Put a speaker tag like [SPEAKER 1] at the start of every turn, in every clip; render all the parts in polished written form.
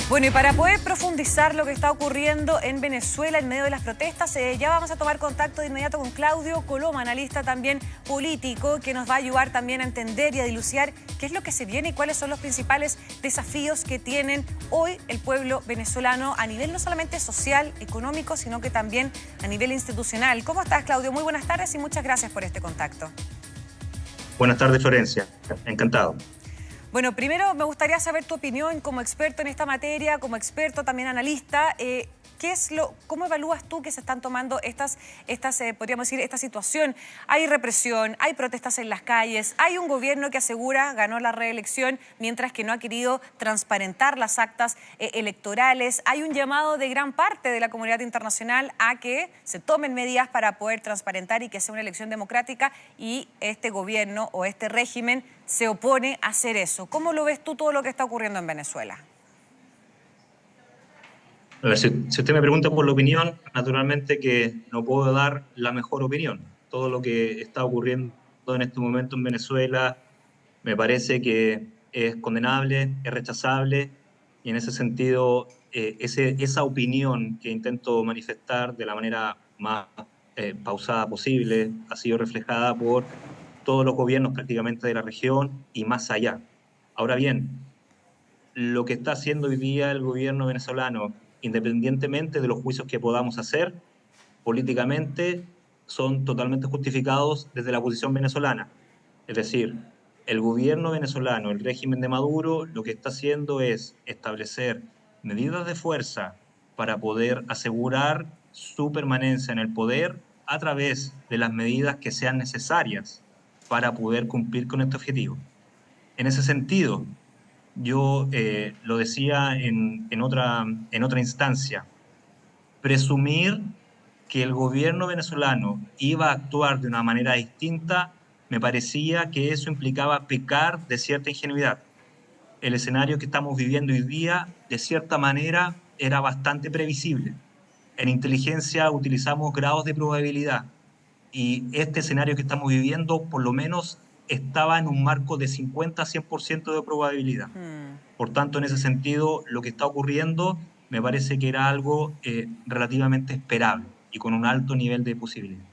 [SPEAKER 1] Bueno, y para poder profundizar lo que está ocurriendo en Venezuela en medio de las protestas, ya vamos a tomar contacto de inmediato con Claudio Coloma, analista también político, que nos va a ayudar también a entender y a dilucidar qué es lo que se viene y cuáles son los principales desafíos que tienen hoy el pueblo venezolano a nivel no solamente social, económico, sino que también a nivel institucional. ¿Cómo estás, Claudio? Muy buenas tardes y muchas gracias por este contacto.
[SPEAKER 2] Buenas tardes, Florencia. Encantado.
[SPEAKER 1] Bueno, primero me gustaría saber tu opinión como experto en esta materia, como experto también analista. ¿Cómo evalúas tú que se están tomando podríamos decir, esta situación? Hay represión, hay protestas en las calles, hay un gobierno que asegura ganó la reelección, mientras que no ha querido transparentar las actas electorales. Hay un llamado de gran parte de la comunidad internacional a que se tomen medidas para poder transparentar y que sea una elección democrática, y este gobierno o este régimen se opone a hacer eso. ¿Cómo lo ves tú todo lo que está ocurriendo en Venezuela?
[SPEAKER 2] A ver, si usted me pregunta por la opinión, naturalmente que no puedo dar la mejor opinión. Todo lo que está ocurriendo en este momento en Venezuela me parece que es condenable, es rechazable, y en ese sentido, esa opinión que intento manifestar de la manera más pausada posible ha sido reflejada por todos los gobiernos prácticamente de la región y más allá. Ahora bien, lo que está haciendo hoy día el gobierno venezolano, independientemente de los juicios que podamos hacer, políticamente son totalmente justificados desde la posición venezolana. Es decir, el gobierno venezolano, el régimen de Maduro, lo que está haciendo es establecer medidas de fuerza para poder asegurar su permanencia en el poder a través de las medidas que sean necesarias para poder cumplir con este objetivo. En ese sentido, yo lo decía en otra instancia, presumir que el gobierno venezolano iba a actuar de una manera distinta, me parecía que eso implicaba pecar de cierta ingenuidad. El escenario que estamos viviendo hoy día, de cierta manera, era bastante previsible. En inteligencia utilizamos grados de probabilidad, y este escenario que estamos viviendo, por lo menos, estaba en un marco de 50 a 100% de probabilidad. Por tanto, en ese sentido, lo que está ocurriendo me parece que era algo relativamente esperable y con un alto nivel de posibilidad.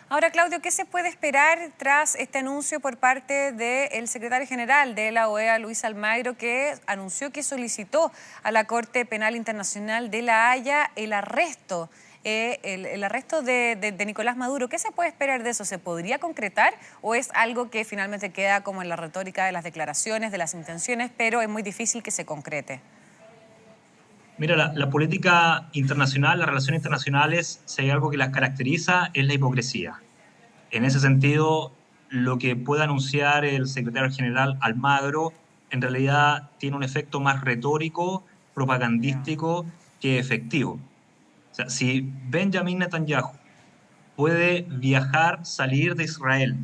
[SPEAKER 1] Ahora, Claudio, ¿qué se puede esperar tras este anuncio por parte del secretario general de la OEA, Luis Almagro, que anunció que solicitó a la Corte Penal Internacional de La Haya el arresto de Nicolás Maduro? ¿Qué se puede esperar de eso? ¿Se podría concretar o es algo que finalmente queda como en la retórica de las declaraciones, de las intenciones, pero es muy difícil que se concrete?
[SPEAKER 2] Mira, la política internacional, las relaciones internacionales, si hay algo que las caracteriza, es la hipocresía. En ese sentido, lo que pueda anunciar el secretario general Almagro en realidad tiene un efecto más retórico, propagandístico, que efectivo. O sea, si Benjamin Netanyahu puede viajar, salir de Israel,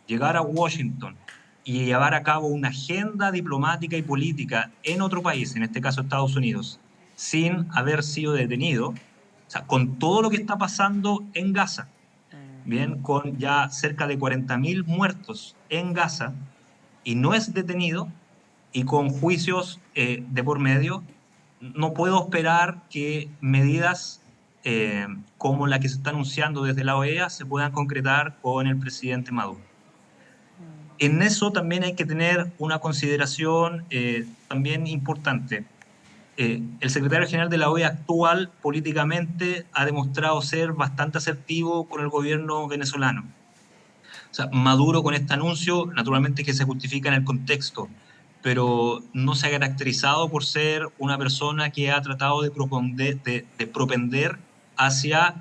[SPEAKER 2] llegar a Washington y llevar a cabo una agenda diplomática y política en otro país, en este caso Estados Unidos, sin haber sido detenido, o sea, con todo lo que está pasando en Gaza, bien, con ya cerca de 40.000 muertos en Gaza, y no es detenido, y con juicios de por medio, no puedo esperar que medidas como la que se está anunciando desde la OEA se puedan concretar con el presidente Maduro. En eso también hay que tener una consideración también importante. El secretario general de la OEA actual políticamente ha demostrado ser bastante asertivo con el gobierno venezolano. O sea, Maduro con este anuncio, naturalmente que se justifica en el contexto, pero no se ha caracterizado por ser una persona que ha tratado de propender hacia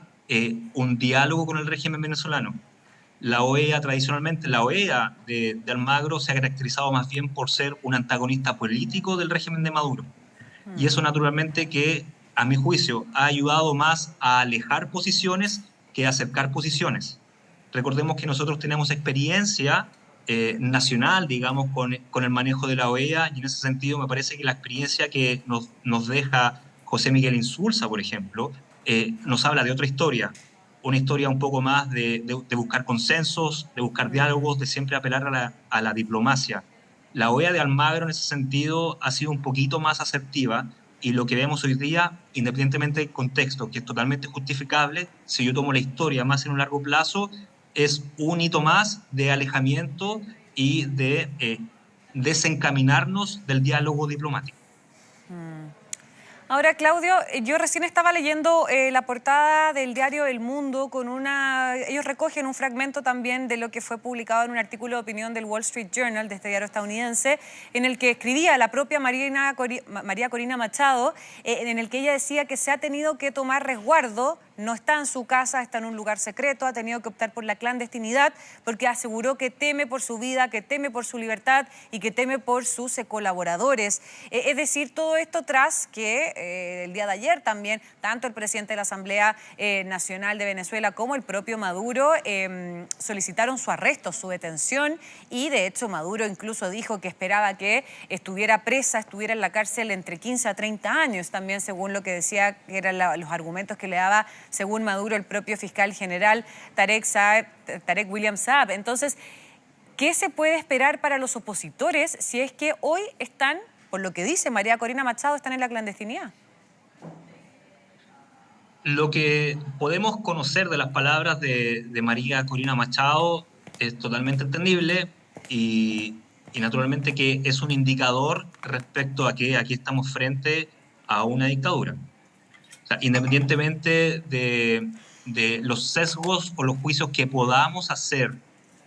[SPEAKER 2] un diálogo con el régimen venezolano. La OEA, tradicionalmente, la OEA de Almagro se ha caracterizado más bien por ser un antagonista político del régimen de Maduro. Y eso naturalmente que, a mi juicio, ha ayudado más a alejar posiciones que a acercar posiciones. Recordemos que nosotros tenemos experiencia nacional, digamos, con el manejo de la OEA, y en ese sentido me parece que la experiencia que nos deja José Miguel Insulza, por ejemplo, nos habla de otra historia, una historia un poco más de buscar consensos, de buscar diálogos, de siempre apelar a la diplomacia. La OEA de Almagro en ese sentido ha sido un poquito más asertiva y lo que vemos hoy día, independientemente del contexto, que es totalmente justificable, si yo tomo la historia más en un largo plazo, es un hito más de alejamiento y de desencaminarnos del diálogo diplomático.
[SPEAKER 1] Ahora, Claudio, yo recién estaba leyendo la portada del diario El Mundo con ellos recogen un fragmento también de lo que fue publicado en un artículo de opinión del Wall Street Journal, de este diario estadounidense, en el que escribía la propia María Corina Machado, en el que ella decía que se ha tenido que tomar resguardo, no está en su casa, está en un lugar secreto, ha tenido que optar por la clandestinidad porque aseguró que teme por su vida, que teme por su libertad y que teme por sus colaboradores. Es decir, todo esto tras que el día de ayer también, tanto el presidente de la Asamblea Nacional de Venezuela como el propio Maduro solicitaron su arresto, su detención, y de hecho Maduro incluso dijo que esperaba que estuviera presa, estuviera en la cárcel entre 15 a 30 años, también según lo que decía que eran los argumentos que le daba, según Maduro, el propio fiscal general Tarek William Saab. Entonces, ¿qué se puede esperar para los opositores si es que hoy están, por lo que dice María Corina Machado, están en la clandestinidad?
[SPEAKER 2] Lo que podemos conocer de las palabras de María Corina Machado es totalmente entendible y naturalmente que es un indicador respecto a que aquí estamos frente a una dictadura. O sea, independientemente de los sesgos o los juicios que podamos hacer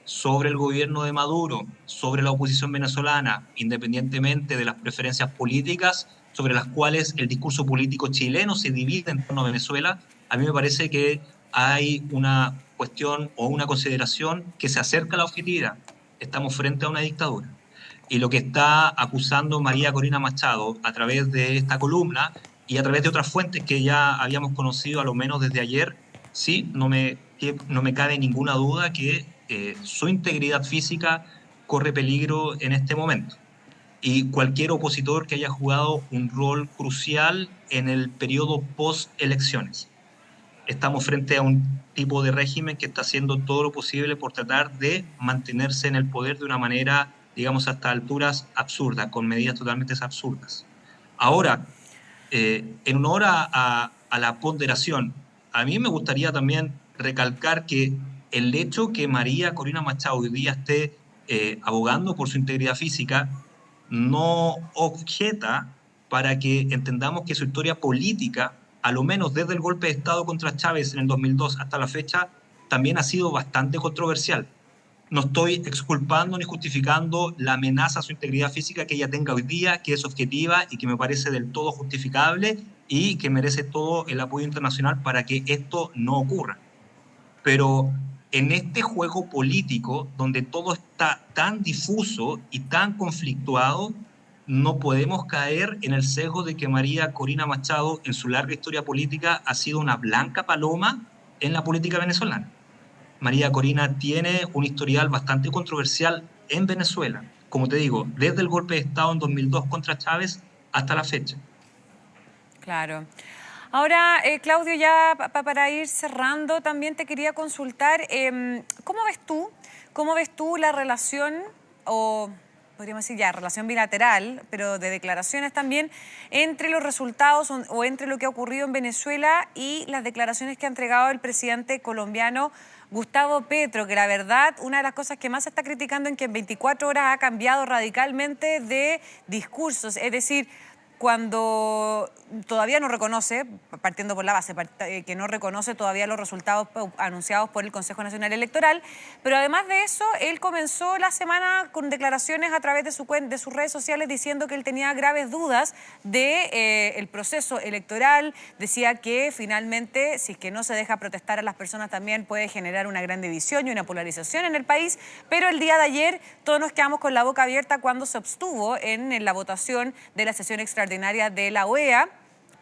[SPEAKER 2] sobre el gobierno de Maduro, sobre la oposición venezolana, independientemente de las preferencias políticas sobre las cuales el discurso político chileno se divide en torno a Venezuela, a mí me parece que hay una cuestión o una consideración que se acerca a la objetividad. Estamos frente a una dictadura. Y lo que está acusando María Corina Machado a través de esta columna y a través de otras fuentes que ya habíamos conocido a lo menos desde ayer, sí, no me cabe ninguna duda que su integridad física corre peligro en este momento. Y cualquier opositor que haya jugado un rol crucial en el periodo post-elecciones. Estamos frente a un tipo de régimen que está haciendo todo lo posible por tratar de mantenerse en el poder de una manera, digamos, hasta alturas absurdas, con medidas totalmente absurdas. Ahora, en honor a la ponderación, a mí me gustaría también recalcar que el hecho que María Corina Machado hoy día esté abogando por su integridad física no objeta para que entendamos que su historia política, a lo menos desde el golpe de Estado contra Chávez en el 2002 hasta la fecha, también ha sido bastante controversial. No estoy exculpando ni justificando la amenaza a su integridad física que ella tenga hoy día, que es objetiva y que me parece del todo justificable y que merece todo el apoyo internacional para que esto no ocurra. Pero en este juego político, donde todo está tan difuso y tan conflictuado, no podemos caer en el sesgo de que María Corina Machado, en su larga historia política, ha sido una blanca paloma en la política venezolana. María Corina tiene un historial bastante controversial en Venezuela, como te digo, desde el golpe de Estado en 2002 contra Chávez hasta la fecha.
[SPEAKER 1] Claro. Ahora, Claudio, ya para ir cerrando, también te quería consultar, ¿cómo ves tú la relación, o podríamos decir ya, relación bilateral, pero de declaraciones también, entre los resultados o entre lo que ha ocurrido en Venezuela y las declaraciones que ha entregado el presidente colombiano Gustavo Petro, que la verdad, una de las cosas que más se está criticando es que en 24 horas ha cambiado radicalmente de discursos, es decir, cuando todavía no reconoce, partiendo por la base, que no reconoce todavía los resultados anunciados por el Consejo Nacional Electoral, pero además de eso, él comenzó la semana con declaraciones a través de sus redes sociales diciendo que él tenía graves dudas del proceso electoral, decía que finalmente, si es que no se deja protestar a las personas, también puede generar una gran división y una polarización en el país, pero el día de ayer todos nos quedamos con la boca abierta cuando se abstuvo en la votación de la sesión extraordinaria de la OEA,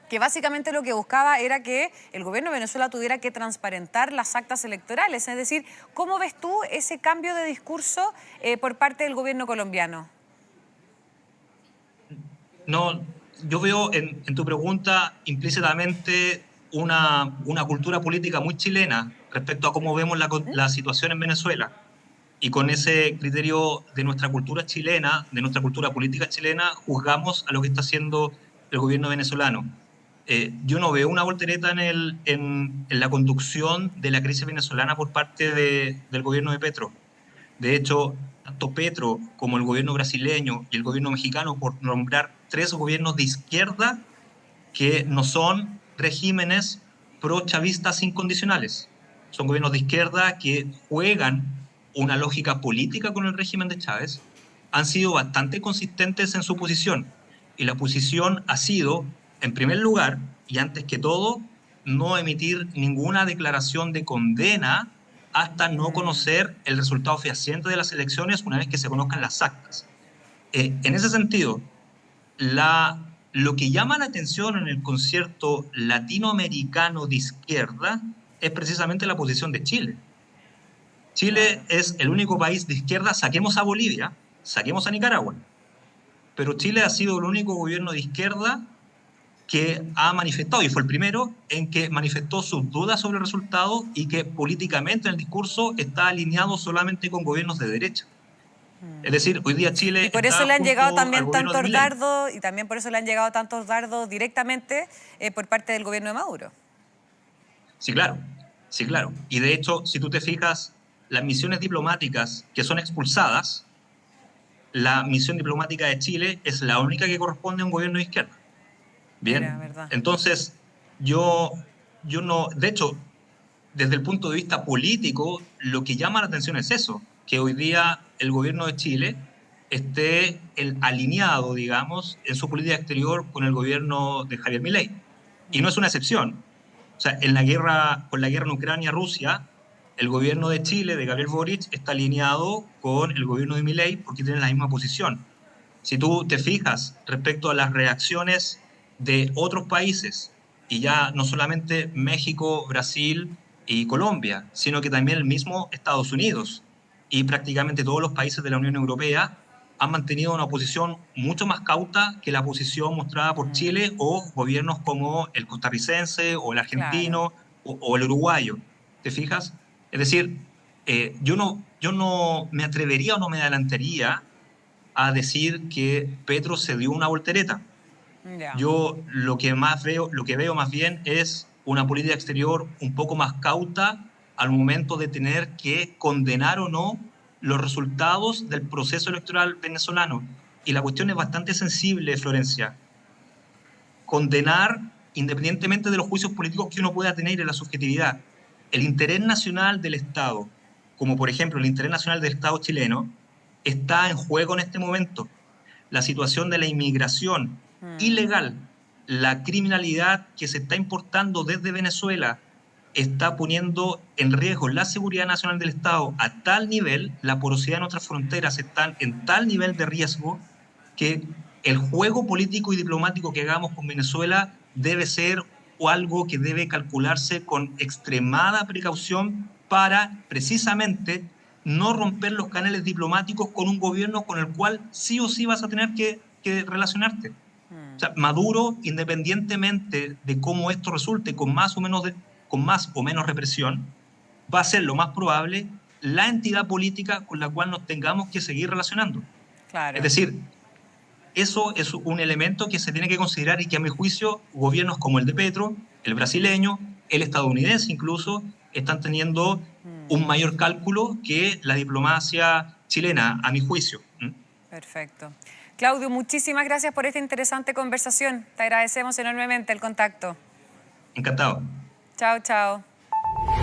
[SPEAKER 1] que básicamente lo que buscaba era que el gobierno de Venezuela tuviera que transparentar las actas electorales. Es decir, ¿cómo ves tú ese cambio de discurso por parte del gobierno colombiano?
[SPEAKER 2] No, yo veo en tu pregunta implícitamente una cultura política muy chilena respecto a cómo vemos la situación en Venezuela. y con ese criterio de nuestra cultura chilena, de nuestra cultura política chilena, juzgamos a lo que está haciendo el gobierno venezolano. Yo no veo una voltereta en la conducción de la crisis venezolana por parte del gobierno de Petro. De hecho, tanto Petro como el gobierno brasileño y el gobierno mexicano, por nombrar tres gobiernos de izquierda que no son regímenes pro-chavistas incondicionales. Son gobiernos de izquierda que juegan una lógica política con el régimen de Chávez, han sido bastante consistentes en su posición. Y la posición ha sido, en primer lugar, y antes que todo, no emitir ninguna declaración de condena hasta no conocer el resultado fehaciente de las elecciones una vez que se conozcan las actas. En ese sentido, lo que llama la atención en el concierto latinoamericano de izquierda es precisamente la posición de Chile. Chile es el único país de izquierda, saquemos a Bolivia, saquemos a Nicaragua, pero Chile ha sido el único gobierno de izquierda que ha manifestado, y fue el primero en que manifestó sus dudas sobre el resultado y que políticamente en el discurso está alineado solamente con gobiernos de derecha. Es decir, hoy día Chile...
[SPEAKER 1] Y por eso le han llegado también tantos dardos, y también por eso le han llegado tantos dardos directamente por parte del gobierno de Maduro.
[SPEAKER 2] Sí, claro. Sí, claro. Y de hecho, si tú te fijas, las misiones diplomáticas que son expulsadas, la misión diplomática de Chile es la única que corresponde a un gobierno de izquierda. Bien,
[SPEAKER 1] Mira,
[SPEAKER 2] entonces yo no, de hecho, desde el punto de vista político, lo que llama la atención es eso, que hoy día el gobierno de Chile esté alineado, digamos, en su política exterior con el gobierno de Javier Milei. Y no es una excepción. O sea, con la guerra en Ucrania-Rusia, el gobierno de Chile, de Gabriel Boric, está alineado con el gobierno de Milei porque tienen la misma posición. Si tú te fijas respecto a las reacciones de otros países, y ya no solamente México, Brasil y Colombia, sino que también el mismo Estados Unidos y prácticamente todos los países de la Unión Europea han mantenido una posición mucho más cauta que la posición mostrada por Chile o gobiernos como el costarricense o el argentino o el uruguayo. ¿Te fijas? Es decir, yo no me atrevería o no me adelantaría a decir que Petro se dio una voltereta. Yo lo que veo más bien es una política exterior un poco más cauta al momento de tener que condenar o no los resultados del proceso electoral venezolano. Y la cuestión es bastante sensible, Florencia. Condenar, independientemente de los juicios políticos que uno pueda tener en la subjetividad, el interés nacional del Estado, como por ejemplo el interés nacional del Estado chileno, está en juego en este momento. La situación de la inmigración ilegal, la criminalidad que se está importando desde Venezuela, está poniendo en riesgo la seguridad nacional del Estado a tal nivel, la porosidad de nuestras fronteras están en tal nivel de riesgo que el juego político y diplomático que hagamos con Venezuela debe ser algo que debe calcularse con extremada precaución para precisamente no romper los canales diplomáticos con un gobierno con el cual sí o sí vas a tener que relacionarte. O sea, Maduro, independientemente de cómo esto resulte, con más o menos represión, va a ser lo más probable la entidad política con la cual nos tengamos que seguir relacionando.
[SPEAKER 1] Claro.
[SPEAKER 2] Es decir, eso es un elemento que se tiene que considerar y que a mi juicio gobiernos como el de Petro, el brasileño, el estadounidense incluso, están teniendo un mayor cálculo que la diplomacia chilena, a mi juicio.
[SPEAKER 1] Perfecto. Claudio, muchísimas gracias por esta interesante conversación. Te agradecemos enormemente el contacto.
[SPEAKER 2] Encantado.
[SPEAKER 1] Chao, chao.